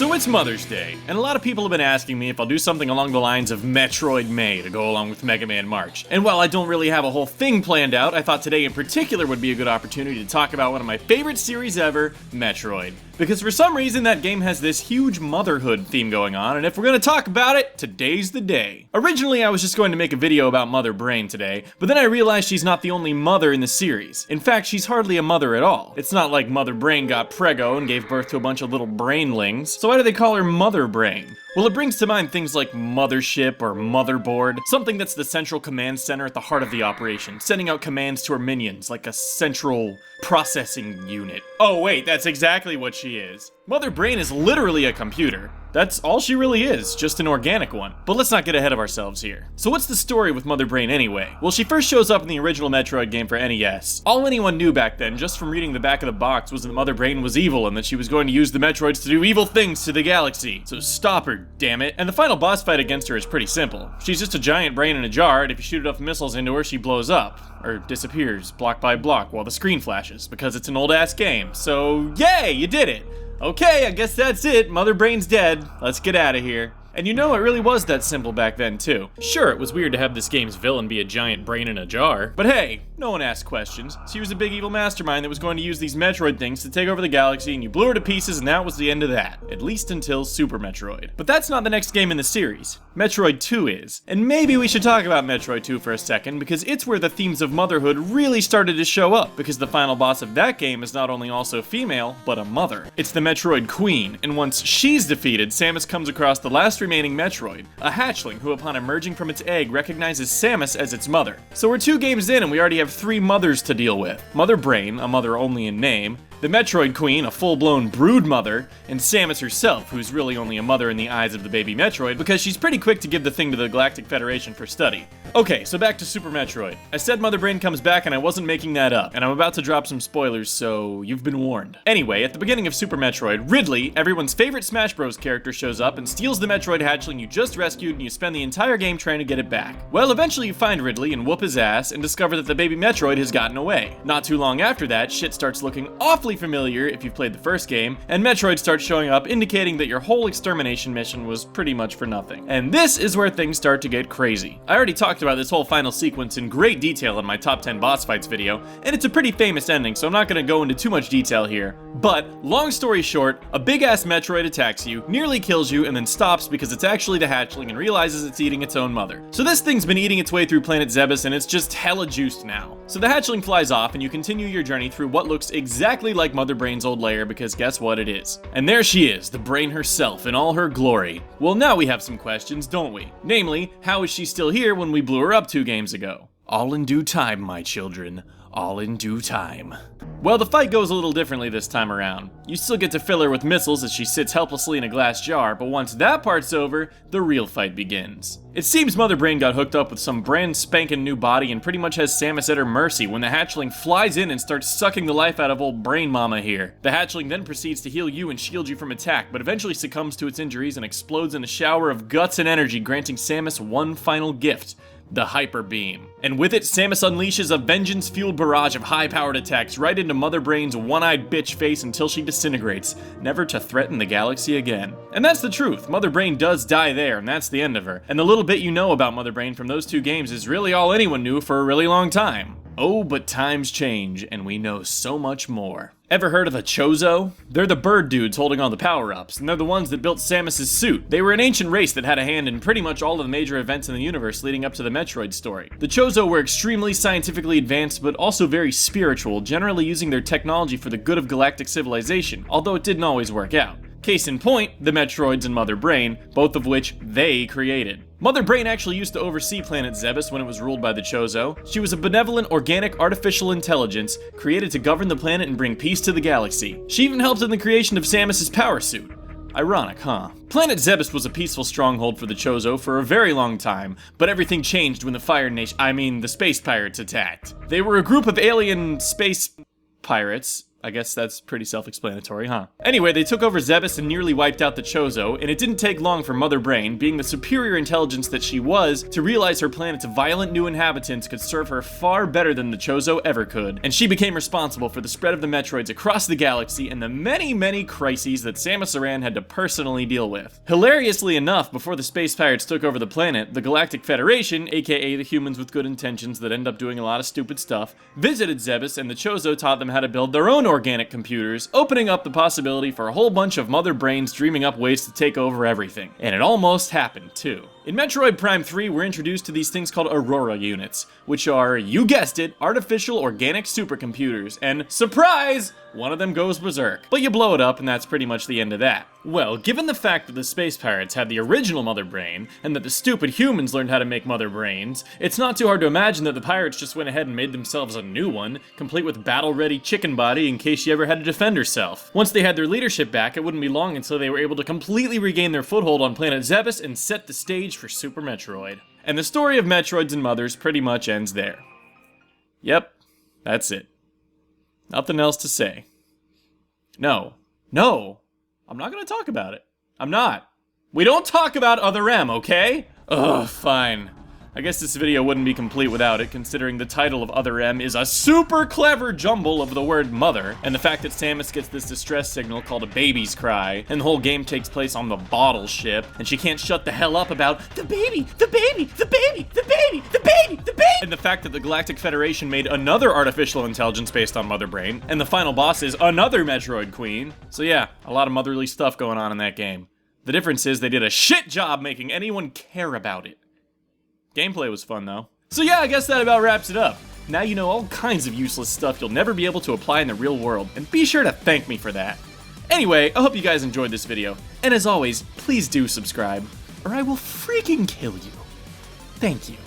So it's Mother's Day, and a lot of people have been asking me if I'll do something along the lines of Metroid May to go along with Mega Man March. And while I don't really have a whole thing planned out, I thought today in particular would be a good opportunity to talk about one of my favorite series ever, Metroid. Because for some reason that game has this huge motherhood theme going on, and if we're gonna talk about it, today's the day. Originally I was just going to make a video about Mother Brain today, but then I realized she's not the only mother in the series. In fact, she's hardly a mother at all. It's not like Mother Brain got preggo and gave birth to a bunch of little brainlings, so why do they call her Mother Brain? Well, it brings to mind things like mothership or motherboard, something that's the central command center at the heart of the operation, sending out commands to her minions like a central processing unit. Oh wait, that's exactly what she is. Mother Brain is literally a computer. That's all she really is, just an organic one. But let's not get ahead of ourselves here. So what's the story with Mother Brain anyway? Well, she first shows up in the original Metroid game for NES. All anyone knew back then, just from reading the back of the box, was that Mother Brain was evil and that she was going to use the Metroids to do evil things to the galaxy. So stop her, damn it. And the final boss fight against her is pretty simple. She's just a giant brain in a jar, and if you shoot enough missiles into her, she blows up. Or disappears, block by block, while the screen flashes, because it's an old-ass game. So, yay, you did it! Okay, I guess that's it. Mother Brain's dead. Let's get out of here. And you know, it really was that simple back then, too. Sure, it was weird to have this game's villain be a giant brain in a jar, but hey, no one asked questions. She was a big evil mastermind that was going to use these Metroid things to take over the galaxy, and you blew her to pieces, and that was the end of that. At least until Super Metroid. But that's not the next game in the series. Metroid 2 is. And maybe we should talk about Metroid 2 for a second, because it's where the themes of motherhood really started to show up, because the final boss of that game is not only also female, but a mother. It's the Metroid Queen, and once she's defeated, Samus comes across the last remaining Metroid, a hatchling who upon emerging from its egg recognizes Samus as its mother. So we're 2 games in and we already have 3 mothers to deal with. Mother Brain, a mother only in name, the Metroid Queen, a full-blown brood mother, and Samus herself, who's really only a mother in the eyes of the baby Metroid because she's pretty quick to give the thing to the Galactic Federation for study. Okay, so back to Super Metroid. I said Mother Brain comes back and I wasn't making that up, and I'm about to drop some spoilers, so you've been warned. Anyway, at the beginning of Super Metroid, Ridley, everyone's favorite Smash Bros character, shows up and steals the Metroid hatchling you just rescued, and you spend the entire game trying to get it back. Well, eventually you find Ridley and whoop his ass and discover that the baby Metroid has gotten away. Not too long after that, shit starts looking awfully familiar if you've played the first game, and Metroid starts showing up, indicating that your whole extermination mission was pretty much for nothing. And this is where things start to get crazy. I already talked about this whole final sequence in great detail in my top 10 boss fights video, and it's a pretty famous ending, so I'm not gonna go into too much detail here. But, long story short, a big-ass Metroid attacks you, nearly kills you, and then stops because it's actually the hatchling and realizes it's eating its own mother. So this thing's been eating its way through planet Zebes, and it's just hella juiced now. So the hatchling flies off, and you continue your journey through what looks exactly like Mother Brain's old lair, because guess what it is? And there she is, the Brain herself in all her glory. Well, now we have some questions, don't we? Namely, how is she still here when we blew her up 2 games ago? All in due time, my children. All in due time. Well, the fight goes a little differently this time around. You still get to fill her with missiles as she sits helplessly in a glass jar, but once that part's over, the real fight begins. It seems Mother Brain got hooked up with some brand spanking new body and pretty much has Samus at her mercy when the hatchling flies in and starts sucking the life out of old Brain Mama here. The hatchling then proceeds to heal you and shield you from attack, but eventually succumbs to its injuries and explodes in a shower of guts and energy, granting Samus one final gift: the Hyper Beam. And with it, Samus unleashes a vengeance-fueled barrage of high-powered attacks right into Mother Brain's one-eyed bitch face until she disintegrates, never to threaten the galaxy again. And that's the truth. Mother Brain does die there, and that's the end of her. And the little bit you know about Mother Brain from those 2 games is really all anyone knew for a really long time. Oh, but times change, and we know so much more. Ever heard of the Chozo? They're the bird dudes holding all the power-ups, and they're the ones that built Samus's suit. They were an ancient race that had a hand in pretty much all of the major events in the universe leading up to the Metroid story. The Chozo were extremely scientifically advanced, but also very spiritual, generally using their technology for the good of galactic civilization, although it didn't always work out. Case in point, the Metroids and Mother Brain, both of which they created. Mother Brain actually used to oversee planet Zebes when it was ruled by the Chozo. She was a benevolent, organic, artificial intelligence created to govern the planet and bring peace to the galaxy. She even helped in the creation of Samus's power suit. Ironic, huh? Planet Zebes was a peaceful stronghold for the Chozo for a very long time, but everything changed when the Space Pirates attacked. They were a group of alien space pirates I guess that's pretty self-explanatory, huh? Anyway, they took over Zebes and nearly wiped out the Chozo, and it didn't take long for Mother Brain, being the superior intelligence that she was, to realize her planet's violent new inhabitants could serve her far better than the Chozo ever could, and she became responsible for the spread of the Metroids across the galaxy and the many, many crises that Samus Aran had to personally deal with. Hilariously enough, before the space pirates took over the planet, the Galactic Federation, aka the humans with good intentions that end up doing a lot of stupid stuff, visited Zebes, and the Chozo taught them how to build their own organic computers, opening up the possibility for a whole bunch of Mother Brains dreaming up ways to take over everything. And it almost happened, too. In Metroid Prime 3, we're introduced to these things called Aurora units, which are, you guessed it, artificial organic supercomputers, and surprise! One of them goes berserk. But you blow it up, and that's pretty much the end of that. Well, given the fact that the space pirates had the original Mother Brain, and that the stupid humans learned how to make Mother Brains, it's not too hard to imagine that the pirates just went ahead and made themselves a new one, complete with battle-ready chicken body in case she ever had to defend herself. Once they had their leadership back, it wouldn't be long until they were able to completely regain their foothold on planet Zebes and set the stage for Super Metroid. And the story of Metroids and Mothers pretty much ends there. Yep, that's it. Nothing else to say. No, I'm not gonna talk about it. I'm not. We don't talk about Other M, okay? Ugh, fine. I guess this video wouldn't be complete without it, considering the title of Other M is a super clever jumble of the word mother, and the fact that Samus gets this distress signal called a baby's cry, and the whole game takes place on the bottle ship, and she can't shut the hell up about the baby, the baby, the baby, the baby, the baby, the baby, and the fact that the Galactic Federation made another artificial intelligence based on Mother Brain, and the final boss is another Metroid Queen. So yeah, a lot of motherly stuff going on in that game. The difference is they did a shit job making anyone care about it. Gameplay was fun, though. So yeah, I guess that about wraps it up. Now you know all kinds of useless stuff you'll never be able to apply in the real world, and be sure to thank me for that. Anyway, I hope you guys enjoyed this video, and as always, please do subscribe, or I will freaking kill you. Thank you.